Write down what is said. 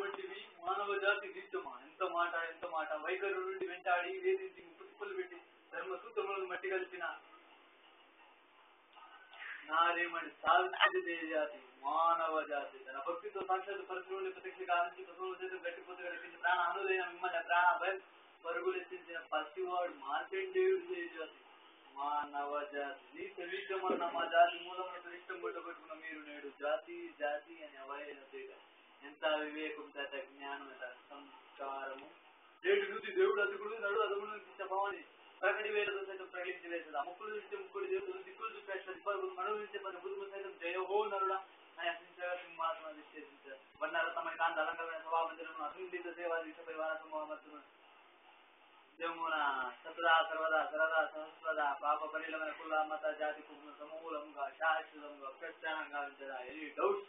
వంటివి మానవ జాతి నిత్యమా ఎంత మాట వైఖరు నుండి వెంటాడి వేధించి పుట్టుకులు పెట్టి ధర్మ సూత్రములను మట్టి కలిపిన నారేమని సావిత్రి జాతి మానవ జాతి తన భక్తితో సాక్షాత్ పరశువుని ప్రత్యక్ష కావించి పశువుల చేత గట్టిపోతే కలిపించి ప్రాణ అనుదైన మిమ్మల్ని ప్రాణ పరుగులెత్తించిన పసివాడు మార్కండేయుడు జాతి మానవ జాతి నీ తెలియమన్న మా జాతి మూలమున ప్రతిష్టం కొట్టబెట్టుకున్న మీరు నేడు జాతి జాతి అని అవైన తేట ఎంత వివేకం తట జ్ఞానం సంస్కారము నేడు నుది దేవుడు అదుగుడు నడు అదుగుడు చెప్పమని ప్రకటి వేలతో సైతం ప్రకటించి వేసేది ముక్కులు చూస్తే ముక్కుడు దేవుడు దిక్కులు చూపేస్తారు మనువు నుంచి మన బుద్ధులు సైతం జయహో నరుడా అని అసించగా సింహాసనం విశ్లేషించారు వన్నారు తమ కాంత అలంకరణ సభామందిరము అసంధిత సేవా దిశపై వారసమోహమర్తులు జమున సతదా సర్వదా సరదా సహస్రదా పాప పరిలమైన కుల మత జాతి సమూలంగా శాశ్వతంగా ప్రస్థానంగా ఉంచదా ఎనీ డౌట్స్